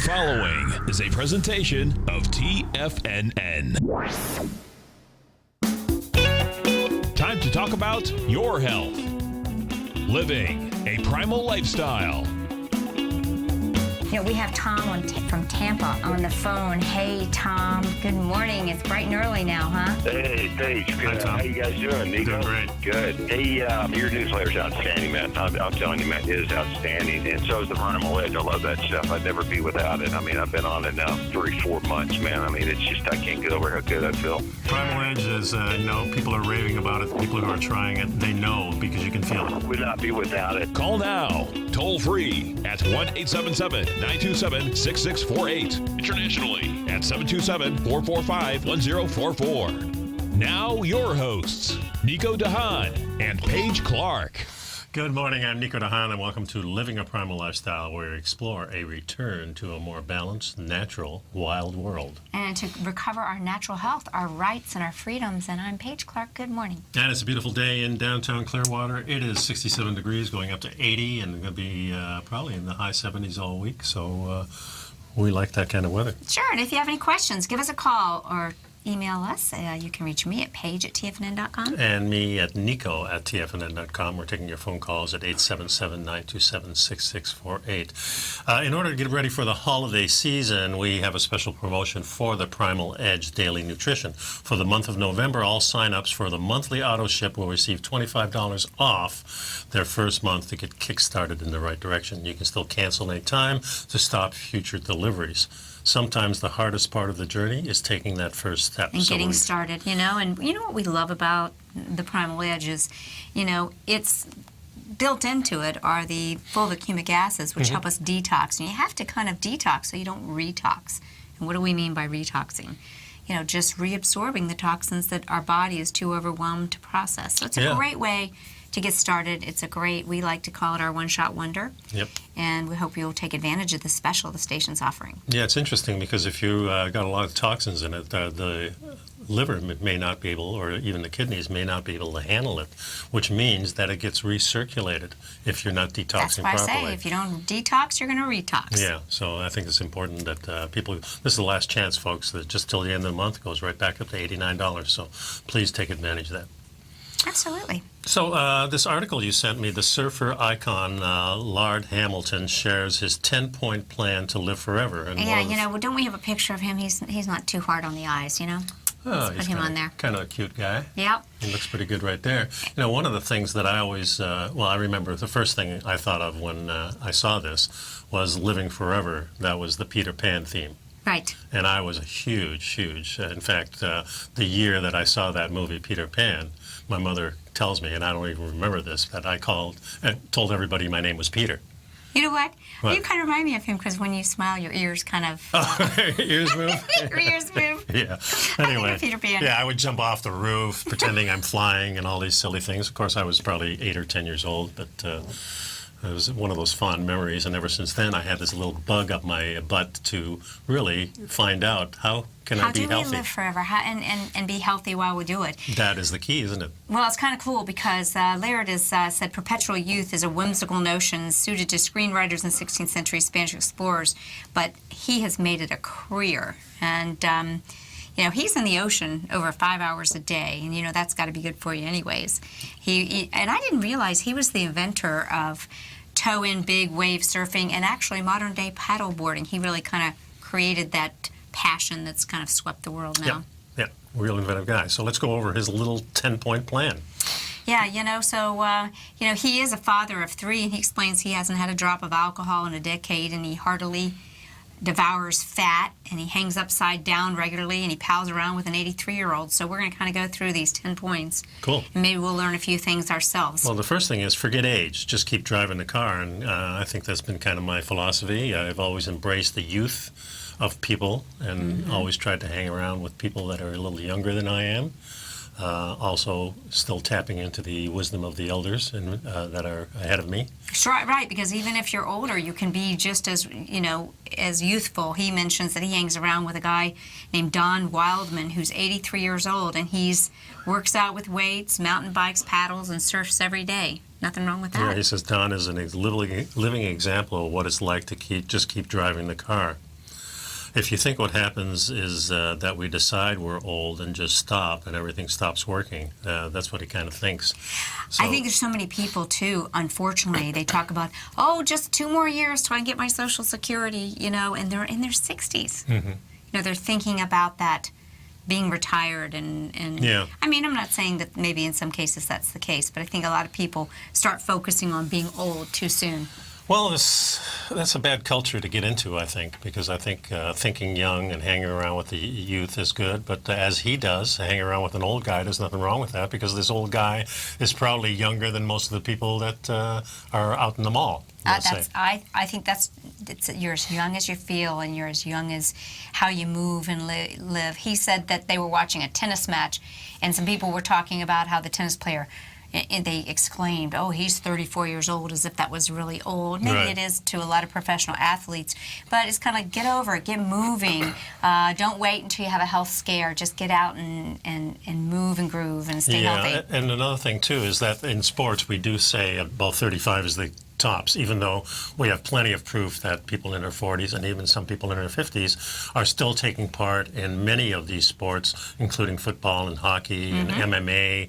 following is a presentation of TFNN. Time to talk about your health. Living a primal lifestyle. You know, we have Tom from Tampa on the phone. Hey, Tom. Good morning. It's bright and early now, huh? Hey, Paige. Good. Hi, Tom. How you guys doing, Nico? Doing great. Good. Hey, your newsletter's outstanding, man. I'm telling you, man, it is outstanding. And so is the Primal Edge. I love that stuff. I'd never be without it. I mean, I've been on it now 3-4 months, man. I mean, it's just, I can't get over how good I feel. Primal Edge is, people are raving about it. People who are trying it, they know because you can feel it. Would not be without it. Call now, toll free at 1-877-927-6648. Internationally at 727-445-1044. Now your hosts, Nico Haan and Paige Clarke. Good morning, I'm Nico Haan, and welcome to Living a Primal Lifestyle, where we explore a return to a more balanced, natural, wild world. And to recover our natural health, our rights, and our freedoms. And I'm Paige Clarke. Good morning. And it's a beautiful day in downtown Clearwater. It is 67 degrees, going up to 80, and going to be probably in the high 70s all week. So we like that kind of weather. Sure, and if you have any questions, give us a call or email us. You can reach me at paige@tfnn.com. And me at nico@tfnn.com. We're taking your phone calls at 877-927-6648. In order to get ready for the holiday season, we have a special promotion for the Primal Edge Daily Nutrition. For the month of November, all sign-ups for the monthly auto ship will receive $25 off their first month to get kick-started in the right direction. You can still cancel any time to stop future deliveries. Sometimes the hardest part of the journey is taking that first step. And getting started, and you know what we love about the Primal Edge is, it's built into it are the fulvic acids, which help us detox. And you have to kind of detox so you don't retox. And what do we mean by retoxing? Just reabsorbing the toxins that our body is too overwhelmed to process. So it's a great way to get started. It's we like to call it our one-shot wonder. Yep. And we hope you'll take advantage of the special the station's offering. Yeah, it's interesting because if you got a lot of toxins in it, the liver may not be able, or even the kidneys may not be able to handle it, which means that it gets recirculated if you're not detoxing properly. That's why I say, if you don't detox, you're going to retox. Yeah, so I think it's important that people, this is the last chance, folks, that just till the end of the month goes right back up to $89. So please take advantage of that. Absolutely. So this article you sent me, the surfer icon Lard Hamilton shares his 10-point plan to live forever. And well, don't we have a picture of him? He's not too hard on the eyes, Let's put him on there. Kind of a cute guy. Yep. He looks pretty good right there. One of the things that I always, I remember the first thing I thought of when I saw this was Living Forever. That was the Peter Pan theme. Right. And I was a huge, in fact, the year that I saw that movie, Peter Pan, my mother tells me, and I don't even remember this, that I called and told everybody my name was Peter. You know what? You kind of remind me of him because when you smile, your ears kind of... Ears move? Your ears move. Yeah. Anyway, Peter Pan. Yeah, I would jump off the roof pretending I'm flying and all these silly things. Of course, I was probably 8 or 10 years old, but... it was one of those fond memories, and ever since then I had this little bug up my butt to really find out how can I be healthy. How do we live forever and be healthy while we do it? That is the key, isn't it? Well, it's kind of cool because Laird has said perpetual youth is a whimsical notion suited to screenwriters and 16th century Spanish explorers, but he has made it a career. And he's in the ocean over 5 hours a day, and that's got to be good for you anyways. And I didn't realize he was the inventor of tow-in big wave surfing and actually modern-day paddle boarding. He really kind of created that passion that's kind of swept the world now. Yeah, real inventive guy. So let's go over his little 10-point plan. Yeah, he is a father of 3, and he explains he hasn't had a drop of alcohol in a decade, and he heartily devours fat, and he hangs upside down regularly, and he pals around with an 83-year-old. So we're going to kind of go through these 10 points. Cool. And maybe we'll learn a few things ourselves. Well, the first thing is forget age. Just keep driving the car, and I think that's been kind of my philosophy. I've always embraced the youth of people and always tried to hang around with people that are a little younger than I am. Also still tapping into the wisdom of the elders that are ahead of me. Sure, right, because even if you're older, you can be just as, as youthful. He mentions that he hangs around with a guy named Don Wildman, who's 83 years old, and he's works out with weights, mountain bikes, paddles, and surfs every day. Nothing wrong with that. Yeah, he says Don is a living example of what it's like to keep driving the car. if you think what happens is that we decide we're old and just stop and everything stops working, that's what he kind of thinks. So, I think there's so many people too, unfortunately, they talk about, oh, just 2 more years till I get my Social Security, and they're in their 60s. They're thinking about that, being retired and yeah. I mean, I'm not saying that maybe in some cases that's the case, but I think a lot of people start focusing on being old too soon. Well, that's a bad culture to get into, I think, because I think thinking young and hanging around with the youth is good, but as he does, hanging around with an old guy, there's nothing wrong with that, because this old guy is probably younger than most of the people that are out in the mall. I think you're as young as you feel, and you're as young as how you move and live. He said that they were watching a tennis match, and some people were talking about how the tennis player, and they exclaimed, oh, he's 34 years old, as if that was really old. Maybe Right. it is to a lot of professional athletes, but it's kind of like, get over it, get moving. Don't wait until you have a health scare. Just get out and move and groove and stay healthy. And another thing, too, is that in sports we do say about 35 is the tops, even though we have plenty of proof that people in their 40s and even some people in their 50s are still taking part in many of these sports, including football and hockey and MMA,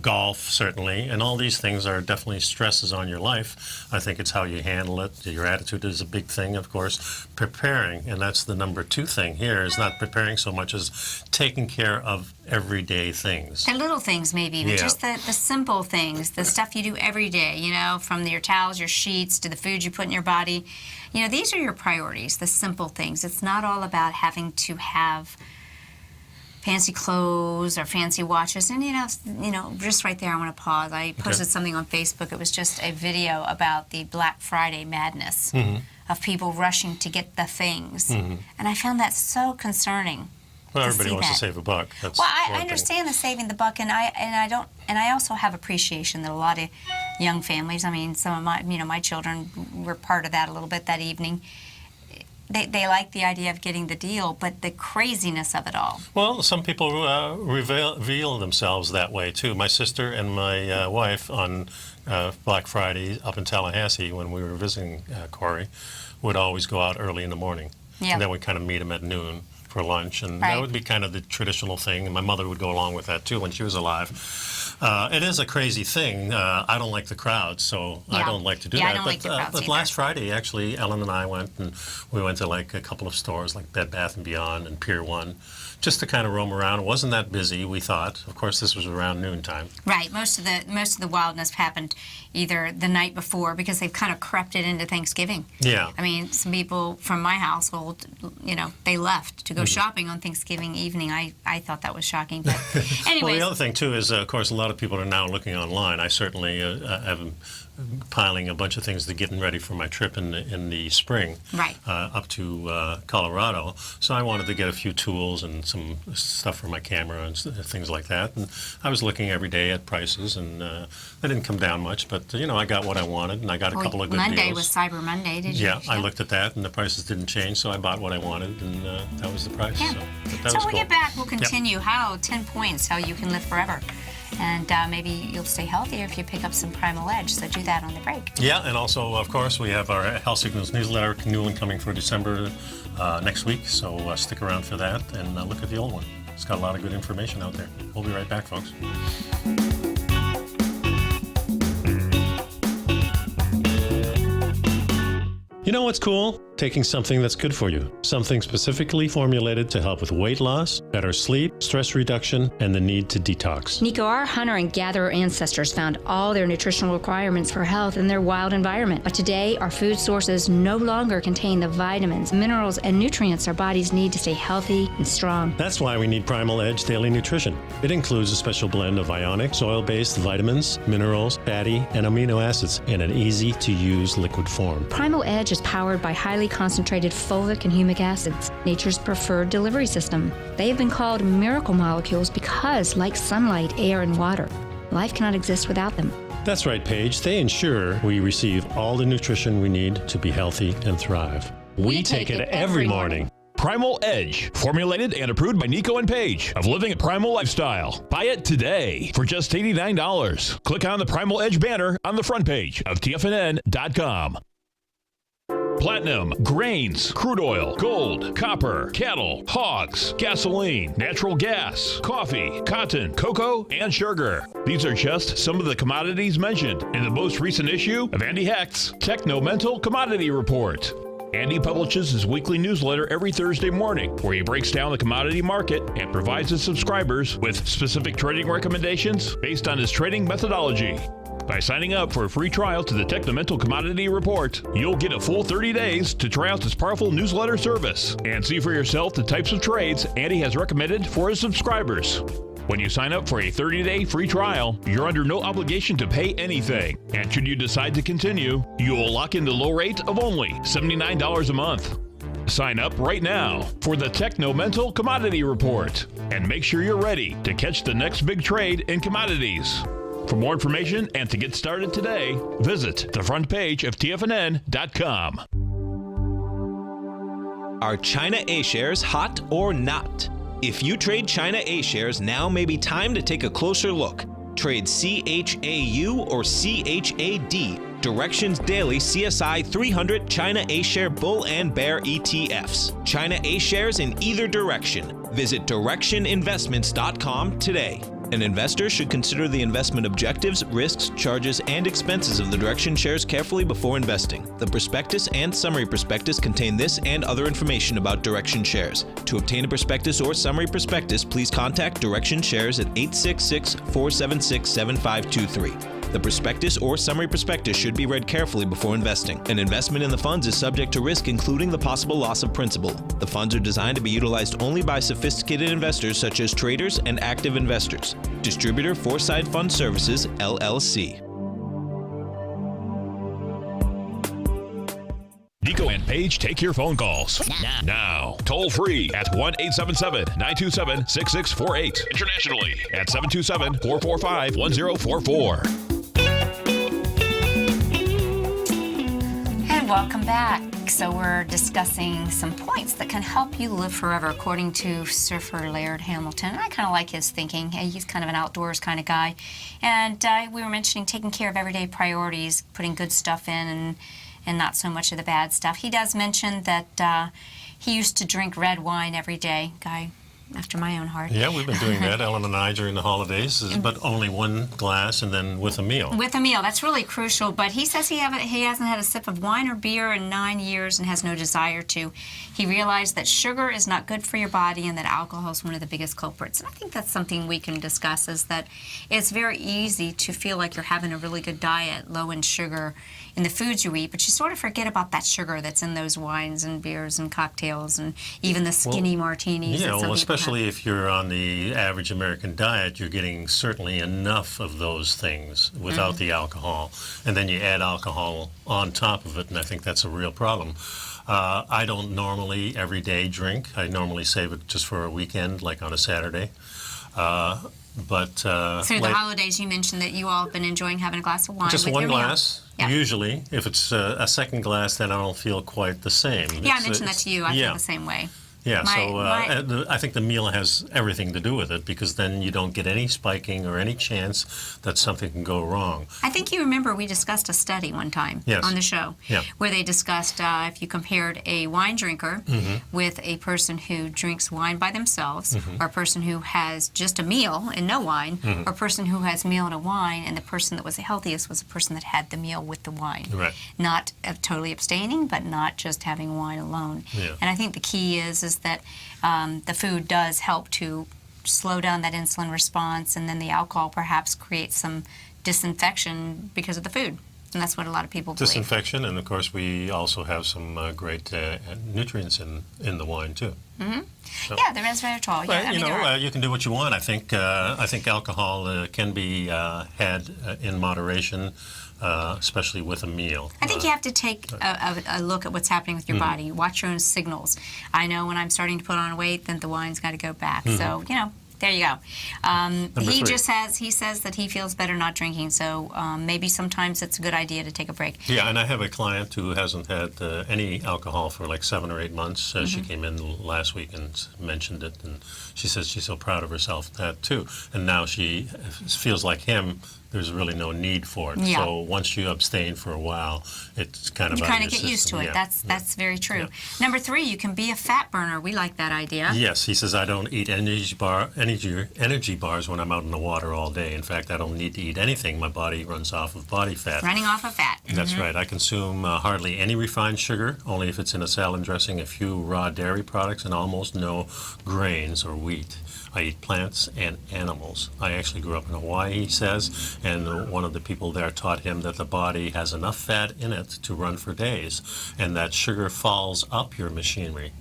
golf, certainly. And all these things are definitely stresses on your life. I think it's how you handle it. Your attitude is a big thing, of course. Preparing, and that's the number 2 thing here, is not preparing so much as taking care of everyday things. The little things, maybe, but Yeah. just the simple things, the stuff you do every day, from your towels, your sheets, to the food you put in your body. These are your priorities, the simple things. It's not all about having to have fancy clothes or fancy watches. And, just right there, I want to pause. I posted something on Facebook. It was just a video about the Black Friday madness of people rushing to get the things. And I found that so concerning. Well, to everybody see wants that. to save a buck. That's Well, one I thing. understand the saving the buck, and I also have appreciation that a lot of young families. I mean, some of my children were part of that a little bit that evening. They like the idea of getting the deal, but the craziness of it all. Well, some people reveal themselves that way too. My sister and my wife on Black Friday up in Tallahassee, when we were visiting Corey, would always go out early in the morning. Yeah. And then we'd kind of meet them at noon for lunch, and Right. that would be kind of the traditional thing, and my mother would go along with that too when she was alive. It is a crazy thing. I don't like the crowds, so I Yeah. don't like to do Yeah, I that. don't like the crowds but either. last Friday, actually, Ellen and I went, and we went to like a couple of stores like Bed Bath & Beyond and Pier 1, just to kind of roam around. It wasn't that busy, we thought. Of course, this was around noontime. Right. Most of the wildness happened either the night before, because they've kind of crept it into Thanksgiving. Yeah. I mean, some people from my household, they left to go shopping on Thanksgiving evening. I thought that was shocking. But anyways. Well, the other thing, too, is, of course, a lot of people are now looking online. I certainly am piling a bunch of things to getting ready for my trip in the spring Right. up to Colorado. So I wanted to get a few tools and some stuff for my camera and things like that. And I was looking every day at prices, and they didn't come down much. But, I got what I wanted, and I got a couple of good Monday deals. was Cyber Monday, did you? Yeah, I looked at that, and the prices didn't change, so I bought what I wanted, and that was the price. Yeah. But that So was when we cool. get back, we'll continue 10 points, how you can live forever. And maybe you'll stay healthier if you pick up some Primal Edge. So do that on the break. Yeah, and also, of course, we have our Health Signals newsletter, new one coming for December next week, so stick around for that and look at the old one. It's got a lot of good information out there. We'll be right back, folks. You know what's cool? Taking something that's good for you. Something specifically formulated to help with weight loss, better sleep, stress reduction, and the need to detox. Nico, our hunter and gatherer ancestors found all their nutritional requirements for health in their wild environment. But today, our food sources no longer contain the vitamins, minerals, and nutrients our bodies need to stay healthy and strong. That's why we need Primal Edge Daily Nutrition. It includes a special blend of ionic, soil-based vitamins, minerals, fatty, and amino acids in an easy-to-use liquid form. Primal Edge is powered by highly concentrated fulvic and humic acids, nature's preferred delivery system. They have been called miracle molecules because, like sunlight, air, and water, life cannot exist without them. That's right, Paige. They ensure we receive all the nutrition we need to be healthy and thrive. We take it every morning. Primal Edge, formulated and approved by Nico and Paige of Living a Primal Lifestyle. Buy it today for just $89. Click on the Primal Edge banner on the front page of TFNN.com. platinum, grains, crude oil, gold, copper, cattle, hogs, gasoline, natural gas, coffee, cotton, cocoa, and sugar. These are just some of the commodities mentioned in the most recent issue of Andy Hecht's Techno-Mental Commodity Report. Andy publishes his weekly newsletter every Thursday morning, where he breaks down the commodity market and provides his subscribers with specific trading recommendations based on his trading methodology. By signing up for a free trial to the Techno-Mental Commodity Report, you'll get a full 30 days to try out this powerful newsletter service and see for yourself the types of trades Andy has recommended for his subscribers. When you sign up for a 30-day free trial, you're under no obligation to pay anything. And should you decide to continue, you will lock in the low rate of only $79 a month. Sign up right now for the Techno-Mental Commodity Report and make sure you're ready to catch the next big trade in commodities. For more information and to get started today, visit the front page of TFNN.com. Are China A-shares hot or not? If you trade China A-shares, now may be time to take a closer look. Trade CHAU or CHAD, Directions Daily CSI 300 China A-share Bull and Bear ETFs. China A-shares in either direction. Visit directioninvestments.com today. An investor should consider the investment objectives, risks, charges, and expenses of the Direction shares carefully before investing. The prospectus and summary prospectus contain this and other information about Direction shares. To obtain a prospectus or summary prospectus, please contact Direction shares at 866-476-7523. The prospectus or summary prospectus should be read carefully before investing. An investment in the funds is subject to risk, including the possible loss of principal. The funds are designed to be utilized only by sophisticated investors such as traders and active investors. Distributor Foreside Fund Services, LLC. Nico and Paige take your phone calls now. Toll free at 1-877-927-6648. Internationally at 727-445-1044. And welcome back. So we're discussing some points that can help you live forever, according to surfer Laird Hamilton. And I kind of like his thinking. He's kind of an outdoors kind of guy. And we were mentioning taking care of everyday priorities, putting good stuff in and not so much of the bad stuff. He does mention that he used to drink red wine every day. Guy after my own heart. Yeah, we've been doing that, Ellen and I, during the holidays, but only one glass and then with a meal. With a meal, that's really crucial. But he says he hasn't had a sip of wine or beer in 9 years and has no desire to. He realized that sugar is not good for your body and that alcohol is one of the biggest culprits. And I think that's something we can discuss, is that it's very easy to feel like you're having a really good diet, low in sugar, in the foods you eat, but you sort of forget about that sugar that's in those wines and beers and cocktails and even the skinny martinis. Yeah, well, especially if you're on the average American diet, you're getting certainly enough of those things without the alcohol. And then you add alcohol on top of it, and I think that's a real problem. I don't normally every day drink. I normally save it just for a weekend, like on a Saturday. So the holidays, you mentioned that you all have been enjoying having a glass of wine. Just with one your glass. Meal. Yeah. Usually, if it's a second glass, then I don't feel quite the same. Yeah, I mentioned that to you. I feel the same way. Yeah, I think the meal has everything to do with it, because then you don't get any spiking or any chance that something can go wrong. I think you remember we discussed a study one time on the show where they discussed if you compared a wine drinker with a person who drinks wine by themselves, or a person who has just a meal and no wine, or a person who has meal and a wine, and the person that was the healthiest was the person that had the meal with the wine. Right. Not totally abstaining, but not just having wine alone. Yeah. And I think the key is that the food does help to slow down that insulin response, and then the alcohol perhaps creates some disinfection because of the food. And that's what a lot of people believe. Disinfection, and of course we also have some great nutrients in the wine too. So, yeah, the resveratrol. Well, you can do what you want. I think alcohol can be had in moderation, especially with a meal. I think you have to take a look at what's happening with your body. Watch your own signals. I know when I'm starting to put on weight, then the wine's got to go back. So, there you go. He says that he feels better not drinking, so maybe sometimes it's a good idea to take a break. Yeah, and I have a client who hasn't had any alcohol for like 7 or 8 months. She came in last week and mentioned it, and she says she's so proud of herself that too. And now she feels like him, there's really no need for it. Yeah. So once you abstain for a while, it's kind of You out of kind your of get used to system. it. Yeah. That's very true. Yeah. Number 3, you can be a fat burner. We like that idea. Yes, he says I don't eat energy bars when I'm out in the water all day. In fact, I don't need to eat anything. My body runs off of body fat. Running off of fat. That's right. I consume hardly any refined sugar, only if it's in a salad dressing, a few raw dairy products, and almost no grains or wheat. I eat plants and animals. I actually grew up in Hawaii, he says, and one of the people there taught him that the body has enough fat in it to run for days, and that sugar falls up your machinery.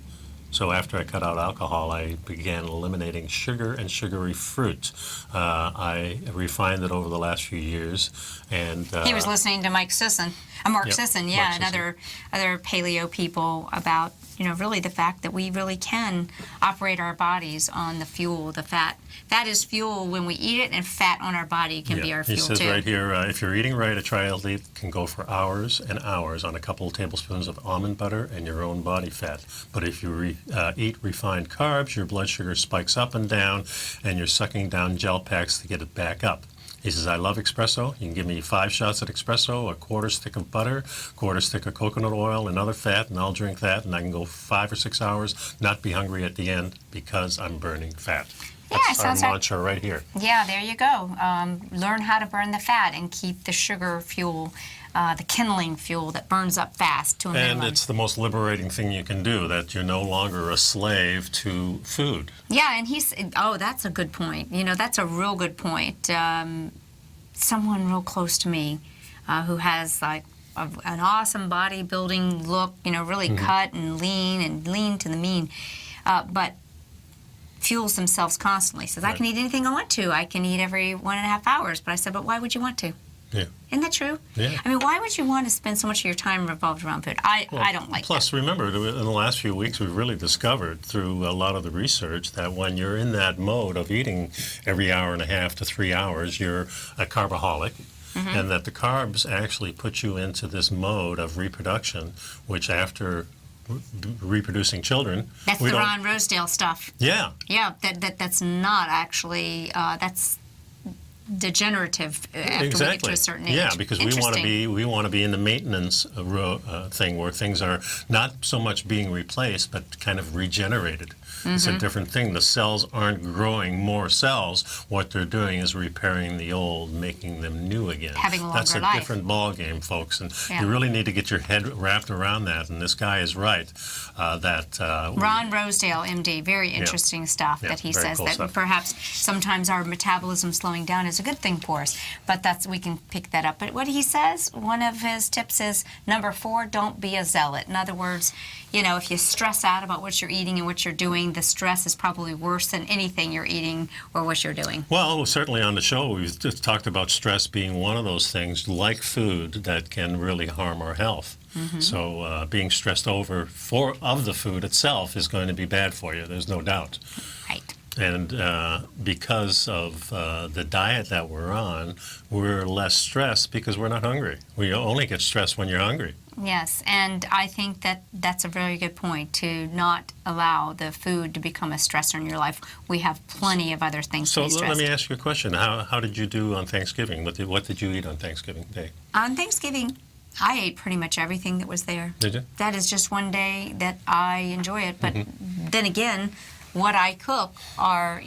So after I cut out alcohol, I began eliminating sugar and sugary fruit. I refined it over the last few years, and He was listening to Mark Sisson, Yep, Sisson, Mark yeah, Sisson. and other paleo people about, really the fact that we really can operate our bodies on the fuel, the fat. Fat is fuel when we eat it, and fat on our body can be our fuel, He says too. right here, if you're eating right, a triathlete can go for hours and hours on a couple of tablespoons of almond butter and your own body fat. But if you eat refined carbs, your blood sugar spikes up and down, and you're sucking down gel packs to get it back up. He says, I love espresso. You can give me 5 shots of espresso, a quarter stick of butter, quarter stick of coconut oil, another fat, and I'll drink that, and I can go 5 or 6 hours, not be hungry at the end because I'm burning fat. Yeah, That's our sounds like- mantra right here. Yeah, there you go. Learn how to burn the fat and keep the sugar fuel, the kindling fuel that burns up fast to a minimum. And it's the most liberating thing you can do, that you're no longer a slave to food. Yeah, and that's a good point. That's a real good point. Someone real close to me who has like an awesome bodybuilding look, really cut and lean to the mean, but fuels themselves constantly. Says, I can eat anything I want to. I can eat every 1.5 hours. But I said, but why would you want to? Yeah. Isn't that true? Yeah. I mean, why would you want to spend so much of your time revolved around food? I don't like Plus, remember, in the last few weeks, we've really discovered through a lot of the research that when you're in that mode of eating every 1.5 to 3 hours, you're a carbaholic. And that the carbs actually put you into this mode of reproduction, which after reproducing children, That's we the don't- Ron Rosedale stuff. Yeah, Yeah, that's not actually, that's degenerative after we get to a certain age. Yeah, because we want to Interesting. be in the maintenance thing where things are not so much being replaced, but kind of regenerated. It's a different thing. The cells aren't growing more cells. What they're doing is repairing the old, making them new again. Having a longer That's a life. different ball game, folks, and Yeah. you really need to get your head wrapped around that. And this guy is right that Ron Rosedale, MD, very interesting stuff Yeah, that he very says cool that stuff. perhaps sometimes our metabolism slowing down is a good thing for us, but we can pick that up. But what he says, one of his tips is number 4, don't be a zealot. In other words, if you stress out about what you're eating and what you're doing, the stress is probably worse than anything you're eating or what you're doing. Well, certainly on the show, we've just talked about stress being one of those things, like food, that can really harm our health. So being stressed over of the food itself is going to be bad for you. There's no doubt. Right. And because of the diet that we're on, we're less stressed because we're not hungry. We only get stressed when you're hungry. Yes, and I think that's a very good point, to not allow the food to become a stressor in your life. We have plenty of other things So to be stressed. let me ask you a question. How did you do on Thanksgiving? What did you eat on Thanksgiving Day? On Thanksgiving, I ate pretty much everything that was there. Did you? That is just one day that I enjoy it. But then again, what I cook are,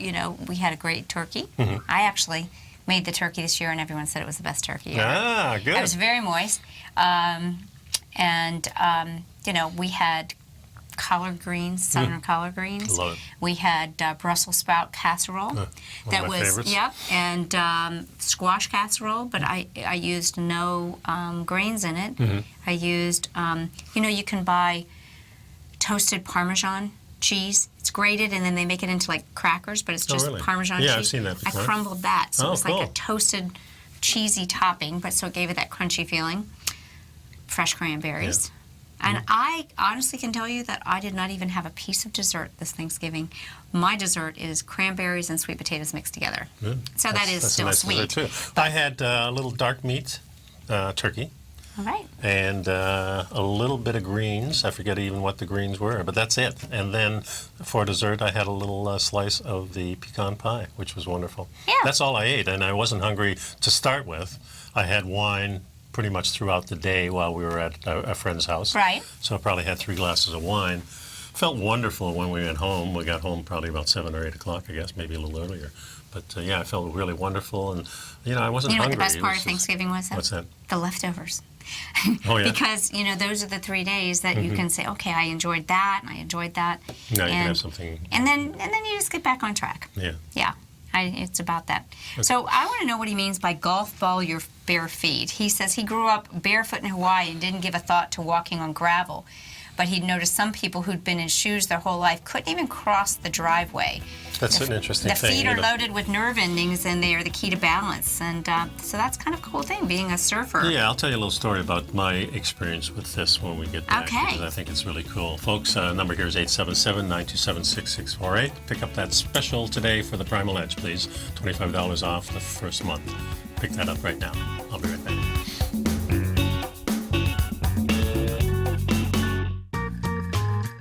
we had a great turkey. I actually made the turkey this year, and everyone said it was the best turkey ever. Ah, good. It was very moist. We had collard greens, southern collard greens. Love it. We had Brussels sprout casserole. One that of my was favorites. Yep, and squash casserole. But I used no grains in it. I used you can buy toasted Parmesan cheese. It's grated, and then they make it into like crackers, but it's just really? Parmesan Yeah, cheese. I've seen that before. I crumbled that, so Oh, it was like a cool. toasted cheesy topping, but so it gave it that crunchy feeling. Fresh cranberries. And I honestly can tell you that I did not even have a piece of dessert this Thanksgiving. My dessert is cranberries and sweet potatoes mixed together. Good. So that's That's still a nice sweet. dessert, too. I had a little dark meat turkey. All right. and a little bit of greens. I forget even what the greens were, but that's it. And then for dessert, I had a little slice of the pecan pie, which was wonderful. Yeah. That's all I ate, and I wasn't hungry to start with. I had wine pretty much throughout the day while we were at a friend's house. Right. So I probably had 3 glasses of wine. Felt wonderful when we went home. We got home probably about 7 or 8 o'clock, I guess, maybe a little earlier. But yeah, I felt really wonderful, and I wasn't You know what hungry. the best It part was of just- Thanksgiving was? Though? What's that? The leftovers. Oh, yeah. Because, those are the 3 days that you can say, okay, I enjoyed that, and I enjoyed that. Now you can and, have something. And then you just get back on track. Yeah. Yeah. It's about that. So I want to know what he means by golf ball your bare feet. He says he grew up barefoot in Hawaii and didn't give a thought to walking on gravel. But he'd noticed some people who'd been in shoes their whole life couldn't even cross the driveway. That's an interesting thing. The feet are loaded with nerve endings, and they are the key to balance. And so that's kind of a cool thing, being a surfer. Yeah, I'll tell you a little story about my experience with this when we get back. Okay. Because I think it's really cool. Folks, number here is 877-927-6648. Pick up that special today for the Primal Edge, please. $25 off the first month. Pick that up right now. I'll be right back.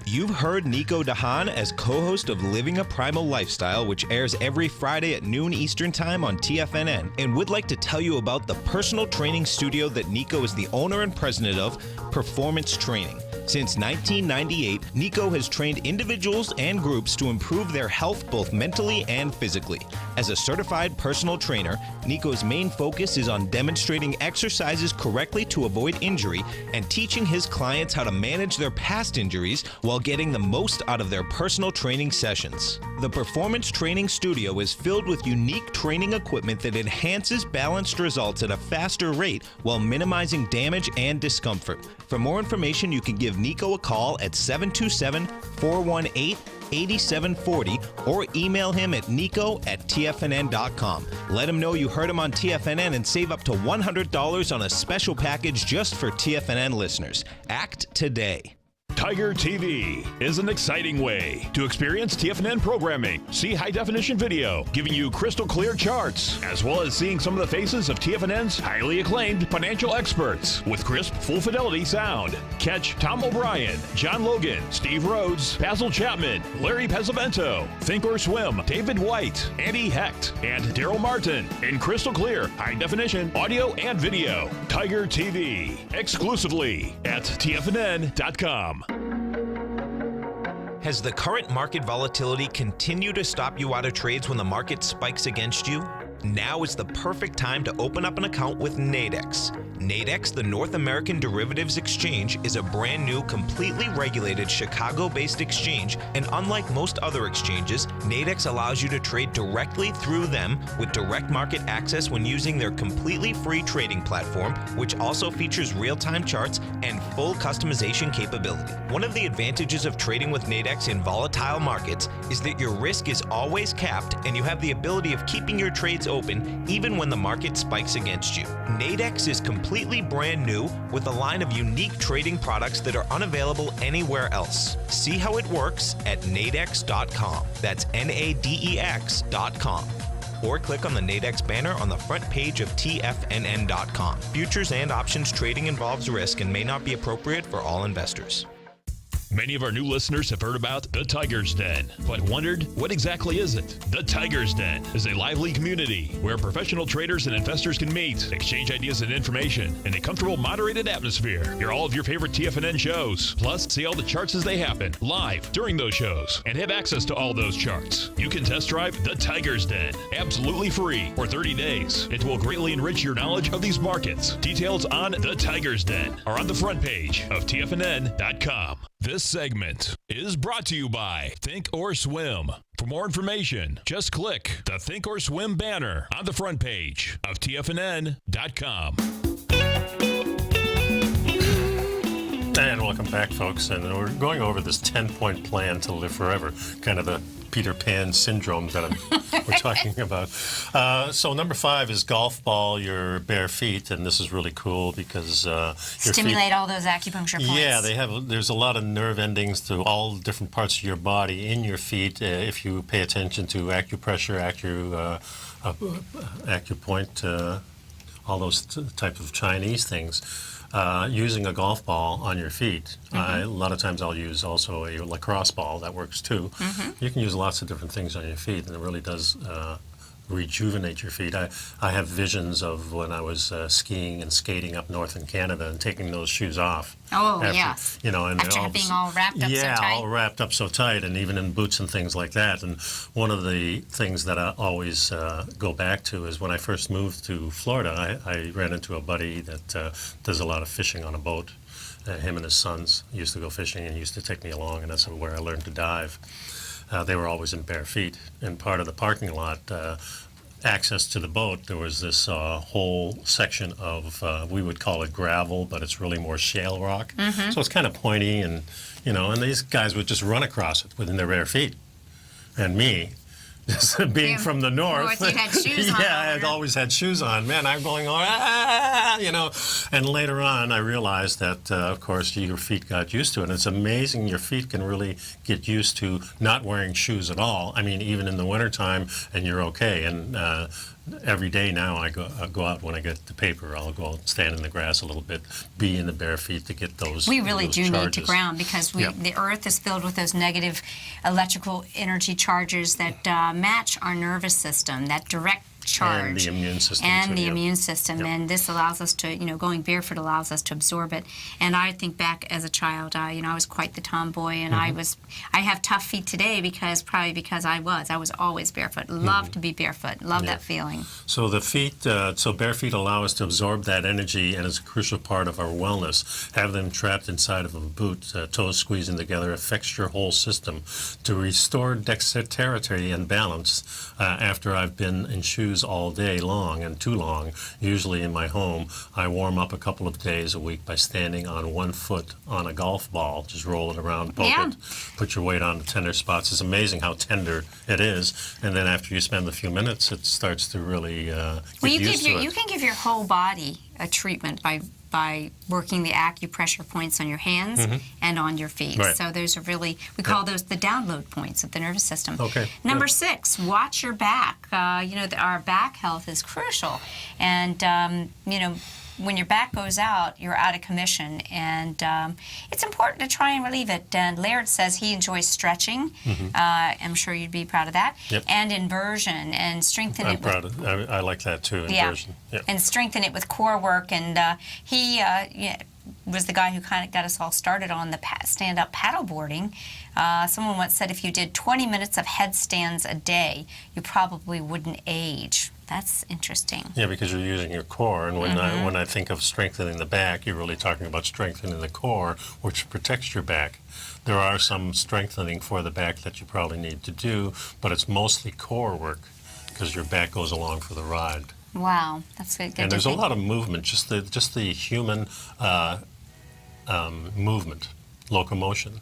You've heard Nico de Haan as co-host of Living a Primal Lifestyle, which airs every Friday at noon Eastern Time on TFNN, and would like to tell you about the personal training studio that Nico is the owner and president of, Performance Training. Since 1998, Nico has trained individuals and groups to improve their health both mentally and physically. As a certified personal trainer, Nico's main focus is on demonstrating exercises correctly to avoid injury and teaching his clients how to manage their past injuries while getting the most out of their personal training sessions. The Performance Training Studio is filled with unique training equipment that enhances balanced results at a faster rate while minimizing damage and discomfort. For more information, you can give Nico a call at 727-418-8740 or email him at nico@tfnn.com. Let him know you heard him on TFNN and save up to $100 on a special package just for TFNN listeners. Act today. Tiger TV is an exciting way to experience TFNN programming. See high-definition video, giving you crystal clear charts, as well as seeing some of the faces of TFNN's highly acclaimed financial experts with crisp, full-fidelity sound. Catch Tom O'Brien, John Logan, Steve Rhodes, Basil Chapman, Larry Pesavento, Think or Swim, David White, Andy Hecht, and Daryl Martin in crystal clear, high-definition audio and video. Tiger TV, exclusively at TFNN.com. Has the current market volatility continued to stop you out of trades when the market spikes against you? Now is the perfect time to open up an account with Nadex. Nadex, the North American Derivatives Exchange, is a brand new, completely regulated Chicago-based exchange, and unlike most other exchanges, Nadex allows you to trade directly through them with direct market access when using their completely free trading platform, which also features real-time charts and full customization capability. One of the advantages of trading with Nadex in volatile markets is that your risk is always capped and you have the ability of keeping your trades open even when the market spikes against you. Nadex is completely brand new with a line of unique trading products that are unavailable anywhere else. See how it works at nadex.com. That's NADEX.com. Or click on the Nadex banner on the front page of TFNN.com. Futures and options trading involves risk and may not be appropriate for all investors. Many of our new listeners have heard about the Tiger's Den, but wondered, what exactly is it? The Tiger's Den is a lively community where professional traders and investors can meet, exchange ideas and information in a comfortable, moderated atmosphere. Hear all of your favorite TFNN shows, plus see all the charts as they happen live during those shows, and have access to all those charts. You can test drive the Tiger's Den absolutely free for 30 days. It will greatly enrich your knowledge of these markets. Details on the Tiger's Den are on the front page of TFNN.com. This segment is brought to you by Think or Swim. For more information, just click the Think or Swim banner on the front page of TFNN.com. And welcome back, folks. And we're going over this 10-point plan to live forever, kind of the Peter Pan syndrome that we're talking about. So number 5 is golf ball your bare feet, and this is really cool because your Stimulate feet, all those acupuncture points. yeah, there's a lot of nerve endings to all different parts of your body in your feet. If you pay attention to acupressure, acupoint, all those type of Chinese things. Using a golf ball on your feet. A lot of times I'll use also a lacrosse ball. That works too. You can use lots of different things on your feet, and it really does rejuvenate your feet. I have visions of when I was skiing and skating up north in Canada and taking those shoes off. Oh, after, yes. You know, and After being all wrapped up so tight? Yeah, all wrapped up so tight, and even in boots and things like that. And one of the things that I always go back to is when I first moved to Florida, I ran into a buddy that does a lot of fishing on a boat. Him and his sons used to go fishing, and he used to take me along, and that's where I learned to dive. They were always in bare feet. And part of the parking lot, access to the boat, there was this whole section of, we would call it gravel, but it's really more shale rock. So it's kind of pointy, and, you know, and these guys would just run across it within their bare feet. And me, just being from the north, you had shoes on. yeah, I had always had shoes on. Man, I'm going, ah, you know. And later on, I realized that, of course, your feet got used to it. And it's amazing your feet can really get used to not wearing shoes at all. I mean, even in the wintertime, and you're okay. And every day now, I go out when I get the paper. I'll go out and stand in the grass a little bit, be in the bare feet to get those. We really those do charges. need to ground because the earth is filled with those negative electrical energy charges that match our nervous system, that direct charge. And the immune system. And too, the yep. immune system. Yep. And this allows us to, you know, going barefoot allows us to absorb it. And I think back as a child, you know, I was quite the tomboy, and I have tough feet today because I was always barefoot. Love to be barefoot. Love that feeling. So the feet, so bare feet allow us to absorb that energy, and it's a crucial part of our wellness. Have them trapped inside of a boot, toes squeezing together, affects your whole system. To restore dexterity and balance, after I've been in shoes all day long and too long, usually in my home, I warm up a couple of days a week by standing on one foot on a golf ball, just roll it around, poke it, put your weight on the tender spots. It's amazing how tender it is, and then after you spend a few minutes, it starts to really get used to it. You can give your whole body a treatment by working the acupressure points on your hands and on your feet. Right. So those are really, we call those the download points of the nervous system. Okay. Number 6, watch your back. You know, our back health is crucial. And, you know, when your back goes out, you're out of commission, and it's important to try and relieve it. And Laird says he enjoys stretching. I'm sure you'd be proud of that. Yep. And inversion, and strengthen I'm it. proud of I like that too, inversion. Yeah, and strengthen it with core work. And he was the guy who kind of got us all started on the stand-up paddleboarding. Someone once said if you did 20 minutes of headstands a day, you probably wouldn't age. That's interesting. Yeah, because you're using your core, and when I think of strengthening the back, you're really talking about strengthening the core, which protects your back. There are some strengthening for the back that you probably need to do, but it's mostly core work because your back goes along for the ride. Wow, that's good. And there's a lot of movement, just the human movement, locomotion.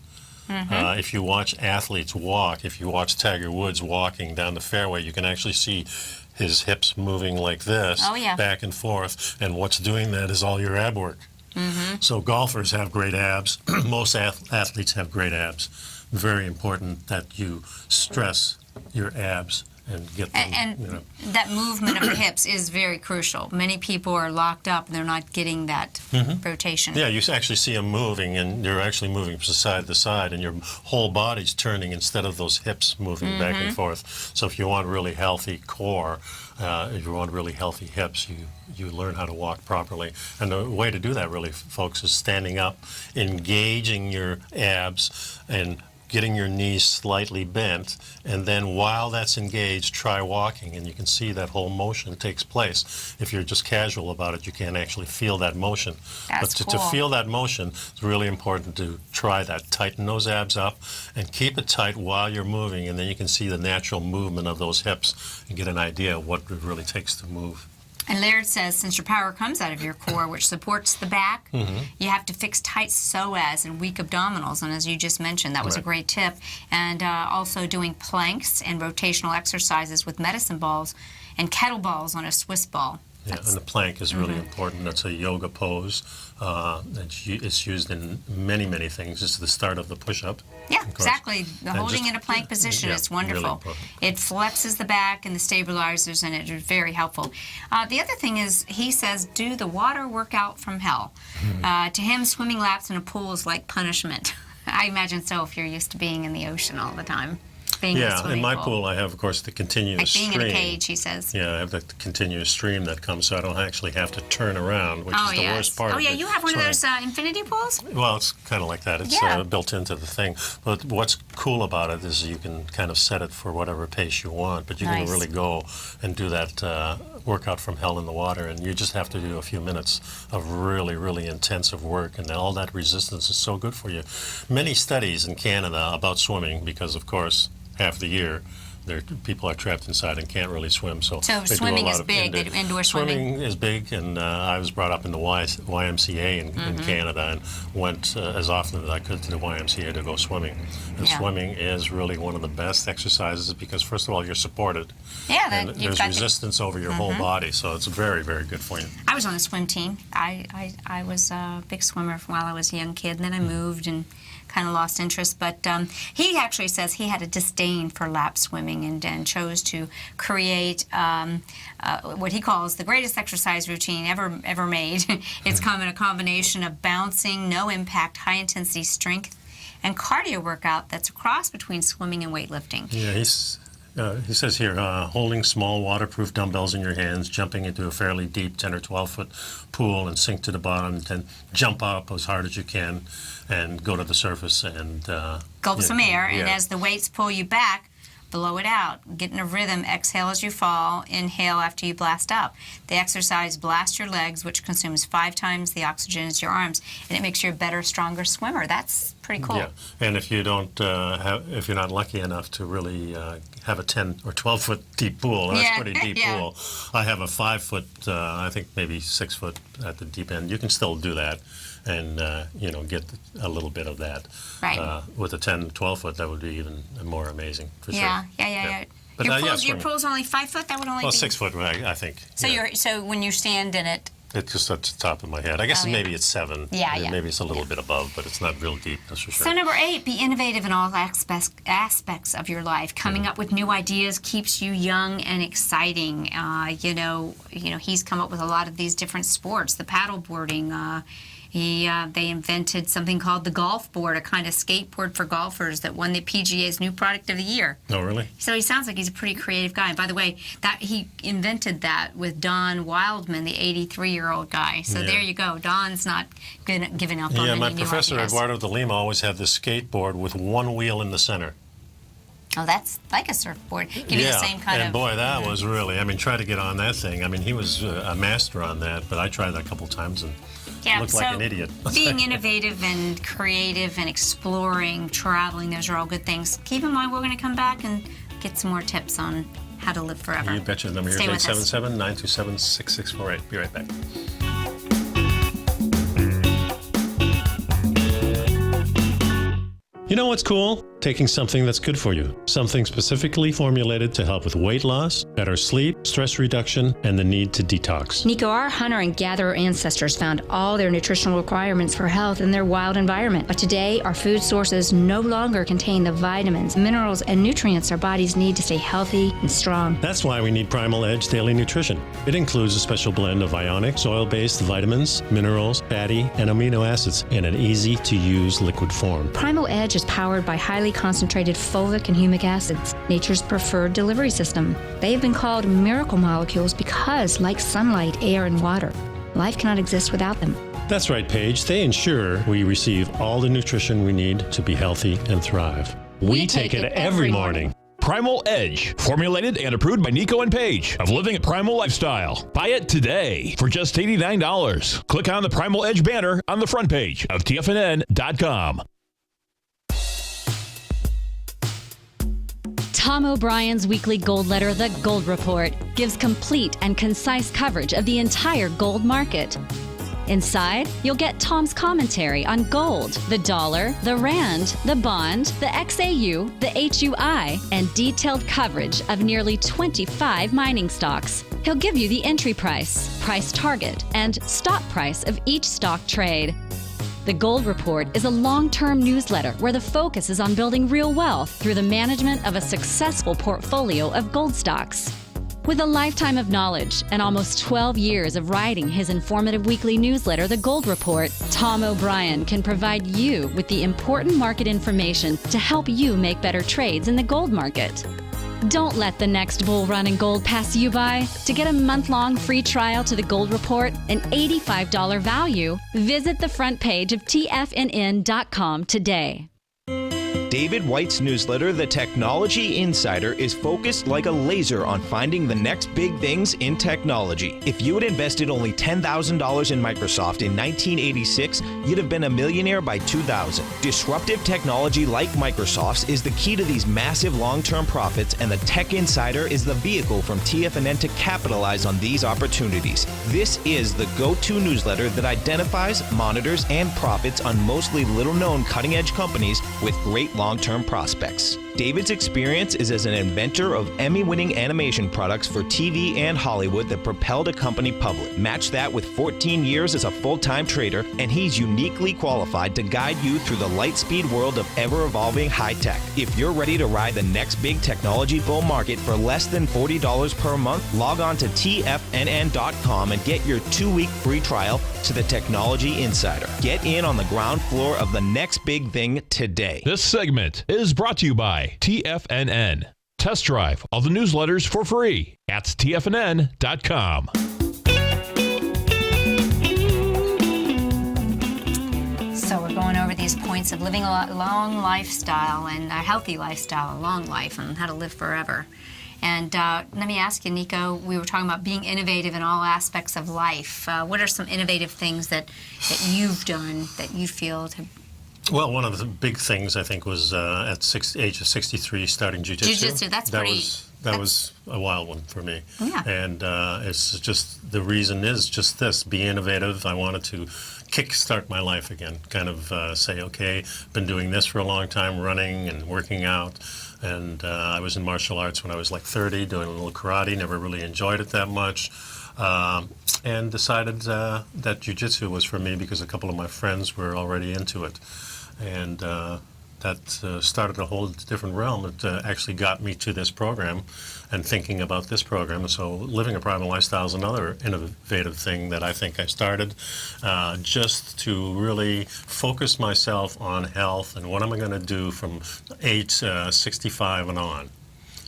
If you watch athletes walk, if you watch Tiger Woods walking down the fairway, you can actually see his hips moving like this, back and forth, and what's doing that is all your ab work. So golfers have great abs. Most athletes have great abs. Very important that you stress your abs and get them, and you know. that movement of the hips is very crucial. Many people are locked up and they're not getting that rotation. Yeah, you actually see them moving, and you're actually moving from side to side, and your whole body's turning instead of those hips moving back and forth. So if you want really healthy core, if you want really healthy hips, you learn how to walk properly. And the way to do that, really, folks, is standing up, engaging your abs, and getting your knees slightly bent, and then while that's engaged, try walking, and you can see that whole motion takes place. If you're just casual about it, you can't actually feel that motion. That's but cool. to feel that motion, it's really important to try that. Tighten those abs up and keep it tight while you're moving, and then you can see the natural movement of those hips and get an idea of what it really takes to move. And Laird says, since your power comes out of your core, which supports the back, you have to fix tight psoas and weak abdominals. And as you just mentioned, that was a great tip. And also doing planks and rotational exercises with medicine balls and kettlebells on a Swiss ball. Yeah, and the plank is really important. That's a yoga pose. It's used in many, many things. It's the start of the push-up. Yeah, exactly. The holding just- in a plank position yeah, is wonderful. really important. It flexes the back and the stabilizers, and it is very helpful. The other thing is, he says, do the water workout from hell. To him, swimming laps in a pool is like punishment. I imagine so if you're used to being in the ocean all the time. Being in a Yeah, in swimming my pool, I have, of course, the continuous like being stream. in a cage, he says. Yeah, I have the continuous stream that comes, so I don't actually have to turn around, which is the worst part Oh, of yeah, it. you have one of So those infinity pools? Well, it's kind of like that. It's Yeah. built into the thing. But what's cool about it is you can kind of set it for whatever pace you want, but you Nice. can really go and do that workout from hell in the water, and you just have to do a few minutes of really, really intensive work, and all that resistance is so good for you. Many studies in Canada about swimming, because, of course, half the year, people are trapped inside and can't really swim. So they do a swimming lot is of big. They do indoor swimming. Swimming is big, and I was brought up in the YMCA in Canada and went as often as I could to the YMCA to go swimming. And Yeah. swimming is really one of the best exercises because, first of all, you're supported. Yeah, And you've there's got resistance over your whole body, so it's very, very good for you. I was on the swim team. I was a big swimmer while I was a young kid, and then I moved and kind of lost interest. But he actually says he had a disdain for lap swimming and chose to create what he calls the greatest exercise routine ever made. It's come in a combination of bouncing, no impact, high intensity strength, and cardio workout that's a cross between swimming and weightlifting. Yeah, he says here, holding small waterproof dumbbells in your hands, jumping into a fairly deep 10 or 12-foot pool and sink to the bottom, and then jump up as hard as you can and go to the surface and... Gulp some air, and yeah. as the weights pull you back, blow it out. Get in a rhythm. Exhale as you fall. Inhale after you blast up. The exercise blasts your legs, which consumes 5 times the oxygen as your arms, and it makes you a better, stronger swimmer. That's pretty cool. Yeah, and if you don't if you're not lucky enough to really have a 10 or 12-foot deep pool, that's Yeah, pretty deep yeah. pool. I have a 5-foot, I think maybe 6-foot at the deep end. You can still do that and, get a little bit of that. Right. With a 10, 12-foot, that would be even more amazing, for Yeah, sure. yeah. But, Your swimming. pool's only 5 foot. That would only Well, be 6 foot, I think. So yeah. so when you stand in it, It's just at the top of my head. I guess Oh, yeah. maybe it's 7. Yeah. Maybe it's a little bit above, but it's not real deep, that's for sure. So number 8, be innovative in all aspects of your life. Coming up with new ideas keeps you young and exciting. He's come up with a lot of these different sports. The paddle boarding. They invented something called the golf board, a kind of skateboard for golfers that won the PGA's new product of the year. Oh, really? So he sounds like he's a pretty creative guy. And by the way, that he invented that with Don Wildman, the 83-year-old guy. So Yeah. there you go. Don's not giving up on Yeah, any my new professor, ideas. Eduardo de Lima, always had this skateboard with one wheel in the center. Oh, that's like a surfboard. Give you the same kind and of... boy, that was really, try to get on that thing. He was a master on that, but I tried that a couple times and looked like an idiot. Being innovative and creative and exploring, traveling, those are all good things. Keep in mind, we're going to come back and get some more tips on how to live forever. You betcha. The number here Stay is with us. 877-927-6648. Be right back. You know what's cool? Taking something that's good for you. Something specifically formulated to help with weight loss, better sleep, stress reduction, and the need to detox. Nico, our hunter and gatherer ancestors found all their nutritional requirements for health in their wild environment. But today, our food sources no longer contain the vitamins, minerals, and nutrients our bodies need to stay healthy and strong. That's why we need Primal Edge Daily Nutrition. It includes a special blend of ionic, soil-based vitamins, minerals, fatty, and amino acids in an easy-to-use liquid form. Primal Edge is powered by highly concentrated fulvic and humic acids, nature's preferred delivery system. They have been called miracle molecules because, like sunlight, air, and water, life cannot exist without them. That's right, Paige. They ensure we receive all the nutrition we need to be healthy and thrive. We take it every morning. Primal Edge, formulated and approved by Nico and Paige of Living a Primal Lifestyle. Buy it today for just $89. Click on the Primal Edge banner on the front page of TFNN.com. Tom O'Brien's weekly gold letter, The Gold Report, gives complete and concise coverage of the entire gold market. Inside, you'll get Tom's commentary on gold, the dollar, the rand, the bond, the XAU, the HUI, and detailed coverage of nearly 25 mining stocks. He'll give you the entry price, price target, and stop price of each stock trade. The Gold Report is a long-term newsletter where the focus is on building real wealth through the management of a successful portfolio of gold stocks. With a lifetime of knowledge and almost 12 years of writing his informative weekly newsletter, The Gold Report, Tom O'Brien can provide you with the important market information to help you make better trades in the gold market. Don't let the next bull run in gold pass you by. To get a month-long free trial to the Gold Report, an $85 value, visit the front page of TFNN.com today. David White's newsletter, The Technology Insider, is focused like a laser on finding the next big things in technology. If you had invested only $10,000 in Microsoft in 1986, you'd have been a millionaire by 2000. Disruptive technology like Microsoft's is the key to these massive long-term profits, and the Tech Insider is the vehicle from TFNN to capitalize on these opportunities. This is the go-to newsletter that identifies, monitors, and profits on mostly little-known cutting-edge companies with great long-term prospects. David's experience is as an inventor of Emmy-winning animation products for TV and Hollywood that propelled a company public. Match that with 14 years as a full-time trader, and he's uniquely qualified to guide you through the light-speed world of ever-evolving high-tech. If you're ready to ride the next big technology bull market for less than $40 per month, log on to TFNN.com and get your 2-week free trial to the Technology Insider. Get in on the ground floor of the next big thing today. This segment is brought to you by TFNN. Test drive all the newsletters for free at TFNN.com. So we're going over these points of living a long lifestyle and a healthy lifestyle, a long life, and how to live forever. And let me ask you, Nico, we were talking about being innovative in all aspects of life. What are some innovative things that you've done that you feel to... Well, one of the big things, I think, was at age of 63, starting jiu-jitsu. Jiu-jitsu, That was a wild one for me. Yeah. And it's just, the reason is just this, be innovative. I wanted to kickstart my life again, kind of say, okay, been doing this for a long time, running and working out. And I was in martial arts when I was like 30, doing a little karate, never really enjoyed it that much. And decided that jiu-jitsu was for me because a couple of my friends were already into it. And that started a whole different realm. It actually got me to this program and thinking about this program. So living a primal lifestyle is another innovative thing that I think I started just to really focus myself on health and what am I going to do from age 65 and on.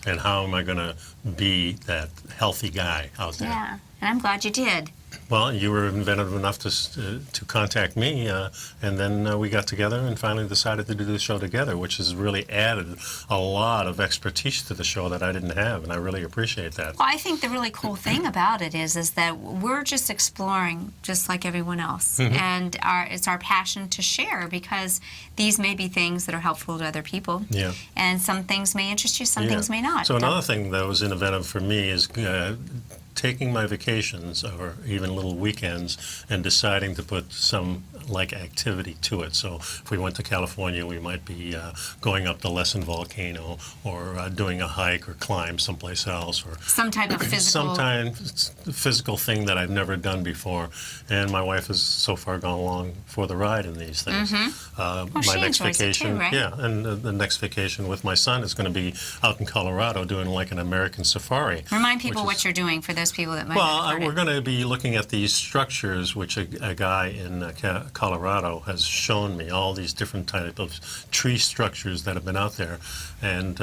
And how am I going to be that healthy guy out there? Yeah, and I'm glad you did. Well, you were inventive enough to contact me, and then we got together and finally decided to do the show together, which has really added a lot of expertise to the show that I didn't have, and I really appreciate that. Well, I think the really cool thing about it is that we're just exploring just like everyone else, and it's our passion to share because these may be things that are helpful to other people, and some things may interest you, some things may not. So another thing that was innovative for me is taking my vacations or even little weekends and deciding to put some like activity to it. So if we went to California, we might be going up the Lesson volcano or doing a hike or climb someplace else or some type of physical thing that I've never done before. And my wife has so far gone along for the ride in these things. My next vacation, too, right? and the next vacation with my son is going to be out in Colorado doing like an American safari. Remind people what you're doing for those people that might not have heard we're going to be looking at these structures, which a guy in Colorado has shown me, all these different types of tree structures that have been out there. And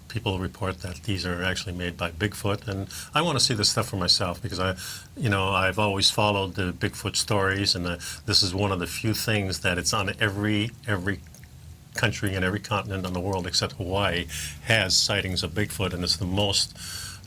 people report that these are actually made by Bigfoot. And I want to see this stuff for myself because I've always followed the Bigfoot stories. And this is one of the few things that it's on every country and every continent on the world except Hawaii has sightings of Bigfoot. And it's the most...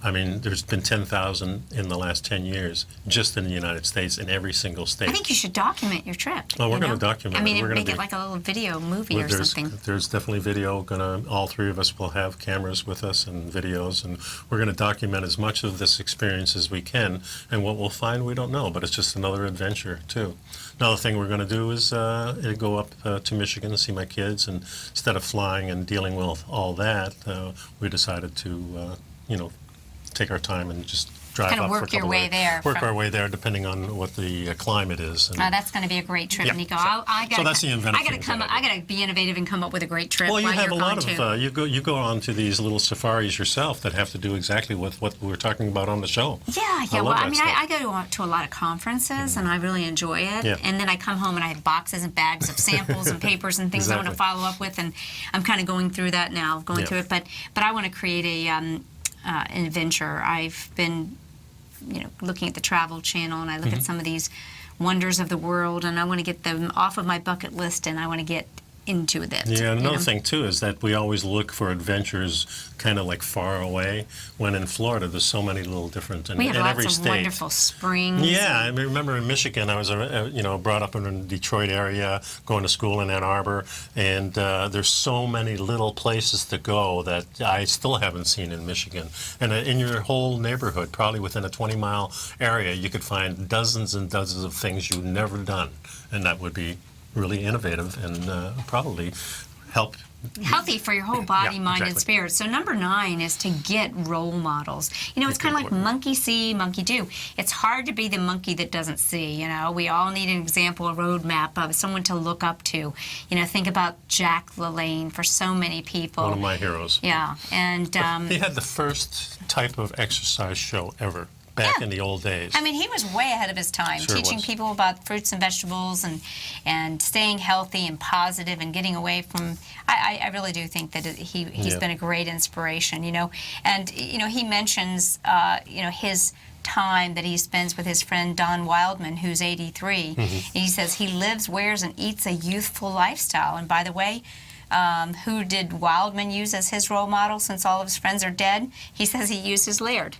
I mean, there's been 10,000 in the last 10 years just in the United States, in every single state. I think you should document your trip. Oh, we're going to document it. I mean, make it like a little video movie or something. There's definitely video. All three of us will have cameras with us and videos, and we're going to document as much of this experience as we can. And what we'll find, we don't know, but it's just another adventure, too. Another thing we're going to do is go up to Michigan to see my kids, and instead of flying and dealing with all that, we decided to, take our time and just drive Kind of up work for a couple your way of there Work from- our way there, depending on what the climate is. And That's going to be a great trip, Yeah. Nico. So- I gotta, so that's the inventive I gotta things come. that I I do. gotta be innovative and come up with a great trip. Well, you while have you're a lot going of to. you go on to these little safaris yourself that have to do exactly with what we're talking about on the show. Yeah. love Well, that I mean, stuff. I go to a lot of conferences, and I really enjoy it. Yeah. And then I come home and I have boxes and bags of samples and papers and things I want to Exactly. follow up with, and I'm kind of going through that now, Yeah. through it. But I want to create an adventure. I've been, looking at the Travel Channel, and I look Mm-hmm. at some of these wonders of the world, and I want to get them off of my bucket list, and I want to get into it. Yeah, and you another know? thing too is that we always look for adventures kind of like far away. When in Florida, there's so many little different in We have every lots of state. wonderful springs. Yeah, I remember in Michigan, I was brought up in the Detroit area, going to school in Ann Arbor, and there's so many little places to go that I still haven't seen in Michigan. And in your whole neighborhood, probably within a 20-mile area, you could find dozens and dozens of things you've never done, and that would be really innovative and probably help. Healthy for your whole body, Yeah, mind, and exactly. spirit. So number 9 is to get role models. It's kind of like important. monkey see, monkey do. It's hard to be the monkey that doesn't see. We all need an example, a roadmap of someone to look up to. Think about Jack LaLanne for so many people. One of my heroes. Yeah, and He had the first type of exercise show ever back in the old days. I mean, he was way ahead of his time, Sure teaching was. people about fruits and vegetables and staying healthy and positive and getting away from. I really do think that he's Yeah. been a great inspiration. And he mentions his time that he spends with his friend Don Wildman, who's 83. And he says he lives, wears, and eats a youthful lifestyle. And by the way, who did Wildman use as his role model since all of his friends are dead? He says he uses Laird.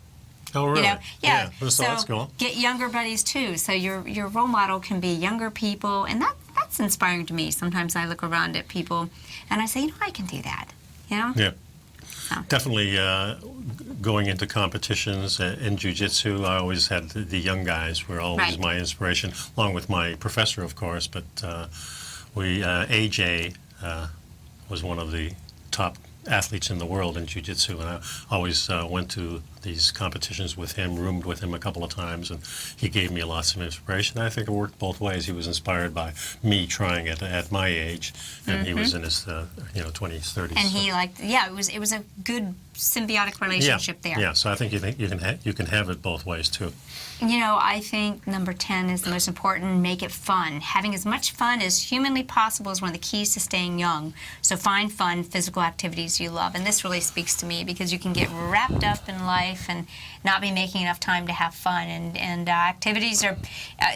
Oh, really? Yeah. So that's cool. Get younger buddies too. So your role model can be younger people, and that's inspiring to me. Sometimes I look around at people, and I say, I can do that. Yeah. So. Definitely going into competitions in jiu-jitsu, I always had the young guys were always Right. my inspiration, along with my professor, of course. But AJ was one of the top athletes in the world in jiu-jitsu, and I always went to these competitions with him, roomed with him a couple of times, and he gave me lots of inspiration. I think it worked both ways. He was inspired by me trying it at my age, and he was in his 20s, 30s. And he it was a good symbiotic relationship there. Yeah, so I think you can have it both ways too. I think number 10 is the most important. Make it fun. Having as much fun as humanly possible is one of the keys to staying young. So find fun, physical activities you love. And this really speaks to me because you can get wrapped up in life and not be making enough time to have fun. And activities are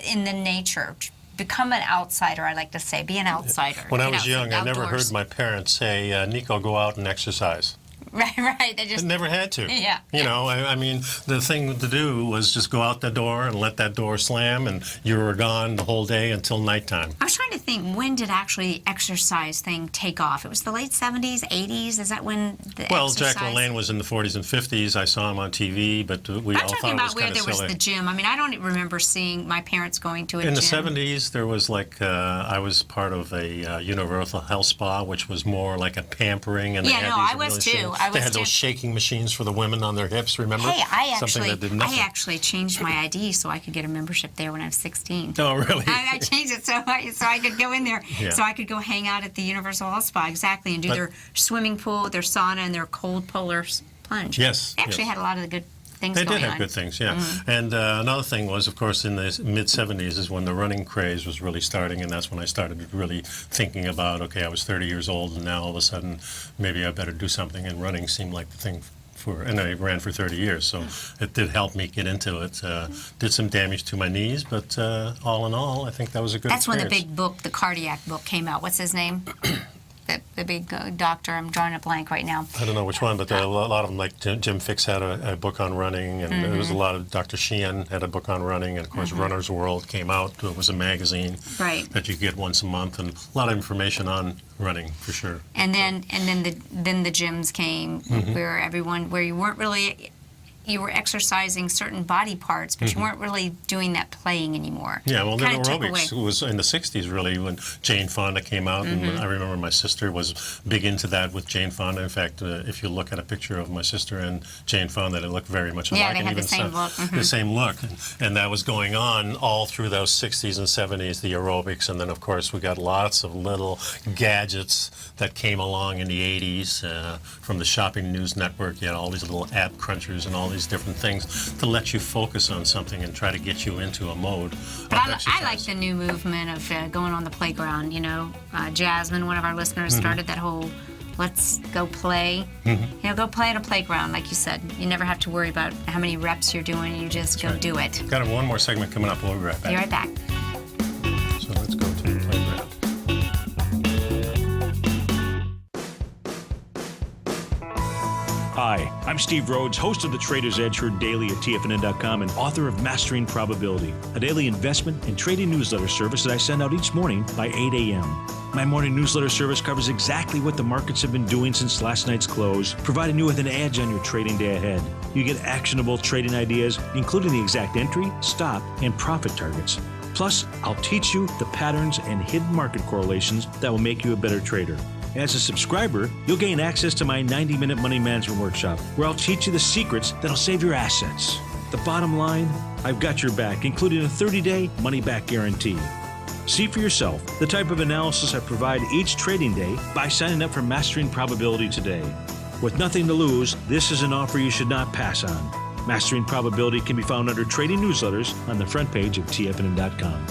in the nature. Become an outsider, I like to say. Be an outsider. When I Get was young, I never heard outdoors. my parents say, Nico, go out and exercise. Right. They I just never had to. Yeah. I mean, the thing to do was just go out the door and let that door slam, and you were gone the whole day until nighttime. I was trying to think, when did actually exercise thing take off? It was the late 70s, 80s? Is that when the Well, exercise... Jack LaLanne was in the 40s and 50s. I saw him on TV, but we I'm all talking thought it about was where kind there of was silly. the gym. I mean, I don't remember seeing my parents going to a In the gym. 70s, there was I was part of a Universal Health Spa, which was more like a pampering. And Yeah, they had no, these I was really too. shitty- I They was had those too. shaking machines for the women on their hips, remember? Hey, Something that did nothing. I actually changed my ID so I could get a membership there when I was 16. Oh, really? I changed it so I could go in there, Yeah. so I could go hang out at the Universal Health Spa, exactly, and do But- their swimming pool, their sauna, and their cold polar plunge. Yes, They actually yes. had a lot of the good things They going did have on. good things, yeah. And another thing was, of course, in the mid-'70s is when the running craze was really starting, and that's when I started really thinking about, okay, I was 30 years old, and now all of a sudden, maybe I better do something, and running seemed like the thing and I ran for 30 years, so it did help me get into it. Did some damage to my knees, but all in all, I think that was a good That's when the experience. big book, the cardiac book, came out. What's his name? the big doctor. I'm drawing a blank right now. I don't know which one, but a lot of them, like Jim Fix had a book on running, and there was a lot of, Dr. Sheehan had a book on running, and of course Runner's World came out. It was a magazine Right. that you get once a month, and a lot of information on running, for sure. And then the gyms came where you weren't really you were exercising certain body parts, but you weren't really doing that playing anymore. Yeah, well, then Kinda took aerobics away. was in the 60s, really, when Jane Fonda came out. And I remember my sister was big into that with Jane Fonda. In fact, if you look at a picture of my sister and Jane Fonda, they look very much alike. Yeah, they and had the even same look. The same look. And that was going on all through those 60s and 70s, the aerobics. And then, of course, we got lots of little gadgets that came along in the 80s from the Shopping News Network. You had all these little app crunchers and all these different things to let you focus on something and try to get you into a mode of But I exercise. like the new movement of going on the playground. You know, Jasmine, one of our listeners, started that whole let's go play. You know, go play at a playground, like you said. You never have to worry about how many reps you're doing. You just go do it. Got one more segment coming up. We'll be right back. Be right back. So let's go to the playground. Hi, I'm Steve Rhodes, host of The Trader's Edge, heard daily at TFNN.com and author of Mastering Probability, a daily investment and trading newsletter service that I send out each morning by 8 a.m. My morning newsletter service covers exactly what the markets have been doing since last night's close, providing you with an edge on your trading day ahead. You get actionable trading ideas, including the exact entry, stop, and profit targets. Plus, I'll teach you the patterns and hidden market correlations that will make you a better trader. As a subscriber, you'll gain access to my 90-minute money management workshop, where I'll teach you the secrets that'll save your assets. The bottom line, I've got your back, including a 30-day money-back guarantee. See for yourself the type of analysis I provide each trading day by signing up for Mastering Probability today. With nothing to lose, this is an offer you should not pass on. Mastering Probability can be found under Trading Newsletters on the front page of TFNN.com.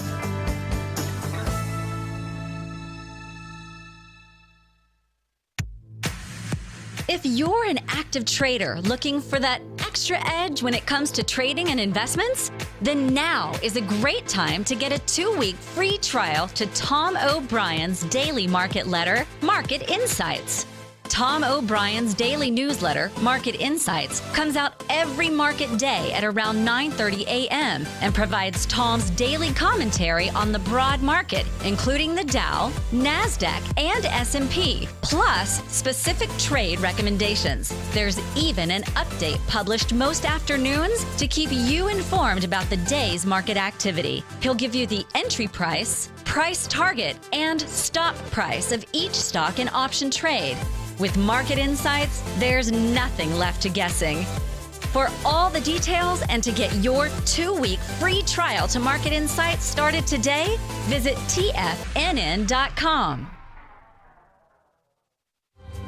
If you're an active trader looking for that extra edge when it comes to trading and investments, then now is a great time to get a 2-week free trial to Tom O'Brien's daily market letter, Market Insights. Tom O'Brien's daily newsletter, Market Insights, comes out every market day at around 9:30 a.m. and provides Tom's daily commentary on the broad market, including the Dow, NASDAQ, and S&P, plus specific trade recommendations. There's even an update published most afternoons to keep you informed about the day's market activity. He'll give you the entry price, price target, and stop price of each stock and option trade. With Market Insights, there's nothing left to guessing. For all the details and to get your 2-week free trial to Market Insights started today, visit TFNN.com.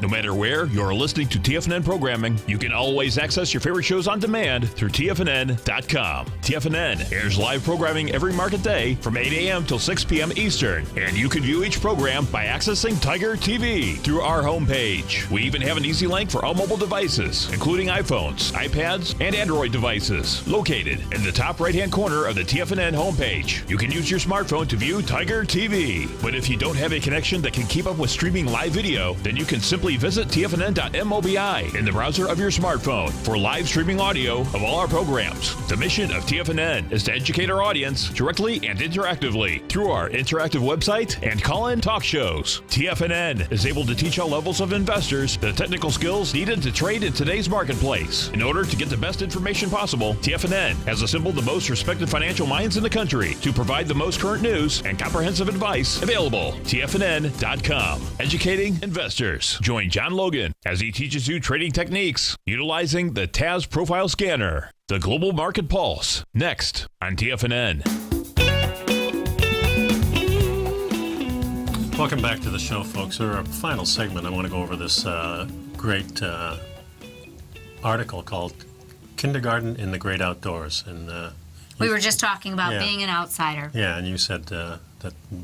No matter where you're listening to TFNN programming, you can always access your favorite shows on demand through TFNN.com. TFNN airs live programming every market day from 8 a.m. till 6 p.m. Eastern, and you can view each program by accessing Tiger TV through our homepage. We even have an easy link for all mobile devices, including iPhones, iPads, and Android devices, located in the top right-hand corner of the TFNN homepage. You can use your smartphone to view Tiger TV. But if you don't have a connection that can keep up with streaming live video, then you can simply visit TFNN.mobi in the browser of your smartphone for live streaming audio of all our programs. The mission of TFNN is to educate our audience directly and interactively through our interactive website and call-in talk shows. TFNN is able to teach all levels of investors the technical skills needed to trade in today's marketplace. In order to get the best information possible, TFNN has assembled the most respected financial minds in the country to provide the most current news and comprehensive advice available. TFNN.com, educating investors. Join John Logan as he teaches you trading techniques utilizing the TAS Profile Scanner. The Global Market Pulse, next on TFNN. Welcome back to the show, folks. For our final segment, I want to go over this great article called Kindergarten in the Great Outdoors. And We were just talking about being an outsider. Yeah, and you said that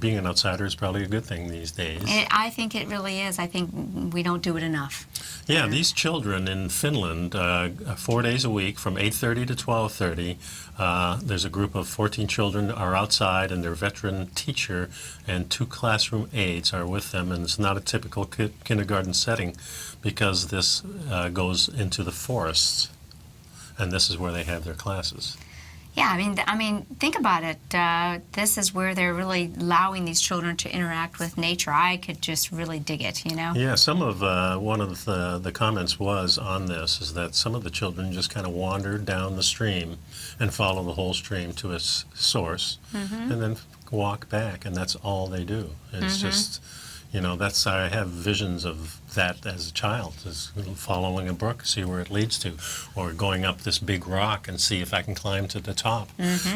being an outsider is probably a good thing these days. I think it really is. I think we don't do it enough. Yeah, these children in Finland, 4 days a week from 8:30 to 12:30, there's a group of 14 children are outside, and their veteran teacher and 2 classroom aides are with them, and it's not a typical kindergarten setting because this goes into the forests, and this is where they have their classes. Yeah, I mean, think about it. This is where they're really allowing these children to interact with nature. I could just really dig it, you know? Yeah, some of one of the comments was on this is that some of the children just kind of wander down the stream and follow the whole stream to its source, and then walk back, and that's all they do. It's just, you know, that's I have visions of that as a child, is following a brook, see where it leads to, or going up this big rock and see if I can climb to the top.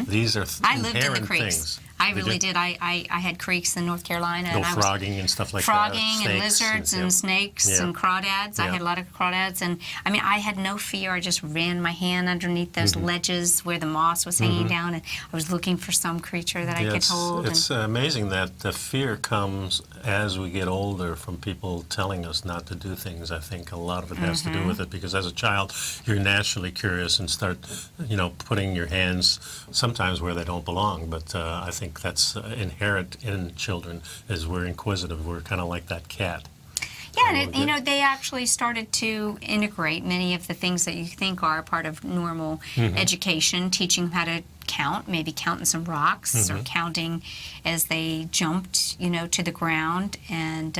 These are I lived in the inherent creeks. things. I really did. I had creeks in North Carolina. Go and I was frogging and stuff like frogging that. and Snakes lizards and snakes and crawdads. I had a lot of crawdads, and I mean, I had no fear. I just ran my hand underneath those ledges where the moss was hanging down, and I was looking for some creature that I could hold. It's amazing that the fear comes as we get older from people telling us not to do things. I think a lot of it has to do with it, because as a child, you're naturally curious and start, you know, putting your hands sometimes where they don't belong. But I think that's inherent in children, is we're inquisitive. We're kind of like that cat. Yeah, and you know, they actually started to integrate many of the things that you think are part of normal education, teaching how to count, maybe counting some rocks or counting as they jumped, you know, to the ground. And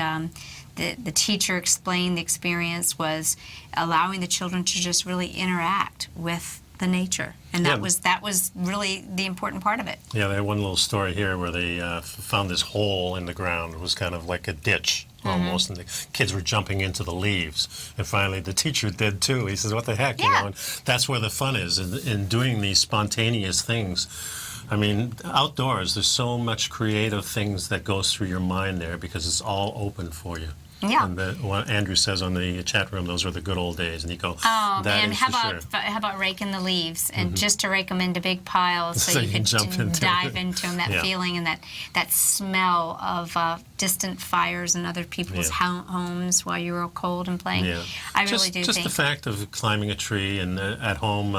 the teacher explained the experience was allowing the children to just really interact with the nature, and that was really the important part of it. Yeah, they had one little story here where they found this hole in the ground. It was kind of like a ditch almost, and the kids were jumping into the leaves. And finally, the teacher did too. He says, "What the heck?" You know, and that's where the fun is in doing these spontaneous things. I mean, outdoors, there's so much creative things that goes through your mind there, because it's all open for you. Yeah. And what Andrew says on the chat room, those were the good old days, Nico. Oh, that man, is how about raking the leaves, and just to rake them into big piles so you could dive into them, that feeling and that smell of distant fires and other people's homes while you were cold and playing. Yeah. I really do just think. the fact of climbing a tree, and at home,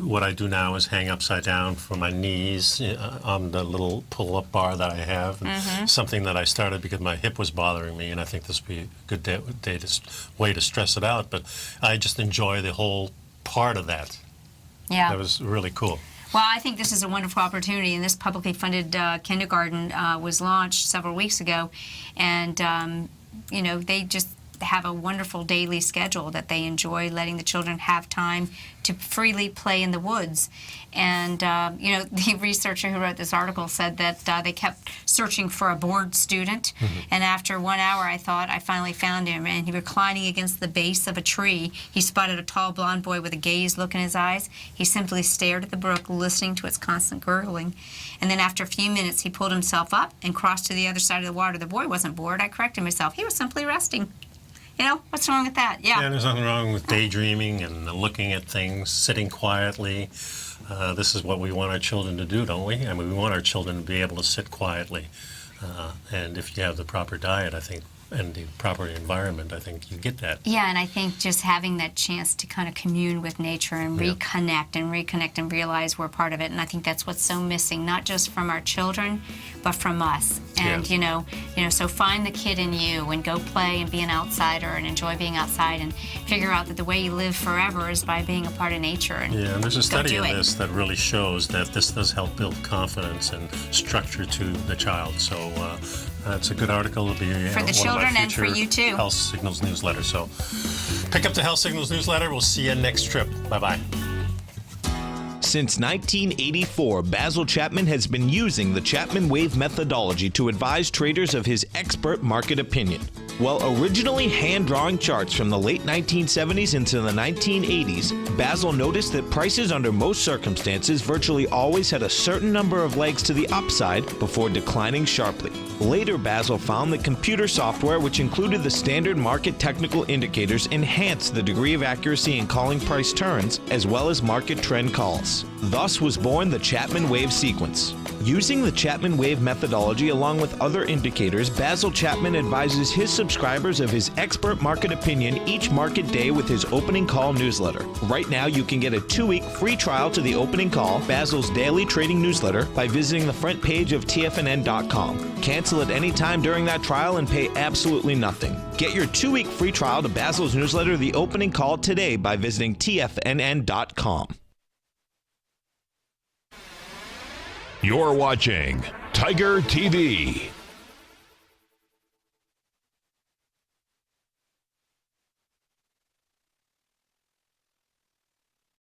what I do now is hang upside down for my knees on the little pull-up bar that I have, and something that I started because my hip was bothering me, and I think this would be a good way to stress it out. But I just enjoy the whole part of that. Yeah. That was really cool. Well, I think this is a wonderful opportunity, and this publicly funded kindergarten was launched several weeks ago, and you know, they just have a wonderful daily schedule that they enjoy, letting the children have time to freely play in the woods. And you know, the researcher who wrote this article said that they kept searching for a bored student, and after 1 hour, I thought I finally found him, and he reclining against the base of a tree. He spotted a tall blonde boy with a gaze look in his eyes. He simply stared at the brook, listening to its constant gurgling. And then after a few minutes, he pulled himself up and crossed to the other side of the water. The boy wasn't bored. I corrected myself. He was simply resting. You know, what's wrong with that? Yeah. Yeah, there's nothing wrong with daydreaming and looking at things, sitting quietly. This is what we want our children to do, don't we? I mean, we want our children to be able to sit quietly. And if you have the proper diet, I think, and the proper environment, I think you get that. Yeah, and I think just having that chance to kind of commune with nature and reconnect and realize we're part of it. And I think that's what's so missing, not just from our children, but from us. And you know, so find the kid in you and go play and be an outsider and enjoy being outside, and figure out that the way you live forever is by being a part of nature. And yeah, and there's a study of this that really shows that this does help build confidence and structure to the child. So it's a good article. It'll be for the children and for you too. Health Signals newsletter. So pick up the Health Signals newsletter. We'll see you next trip. Bye-bye. Since 1984, Basil Chapman has been using the Chapman Wave methodology to advise traders of his expert market opinion. While originally hand-drawing charts from the late 1970s into the 1980s, Basil noticed that prices under most circumstances virtually always had a certain number of legs to the upside before declining sharply. Later, Basil found that computer software, which included the standard market technical indicators, enhanced the degree of accuracy in calling price turns, as well as market trend calls. Thus was born the Chapman Wave sequence. Using the Chapman Wave methodology along with other indicators, Basil Chapman advises his subscribers of his expert market opinion each market day with his Opening Call newsletter. Right now, you can get a 2-week free trial to the Opening Call, Basil's daily trading newsletter, by visiting the front page of TFNN.com. Cancel at any time during that trial and pay absolutely nothing. Get your 2-week free trial to Basil's newsletter, The Opening Call, today by visiting TFNN.com. You're watching Tiger TV.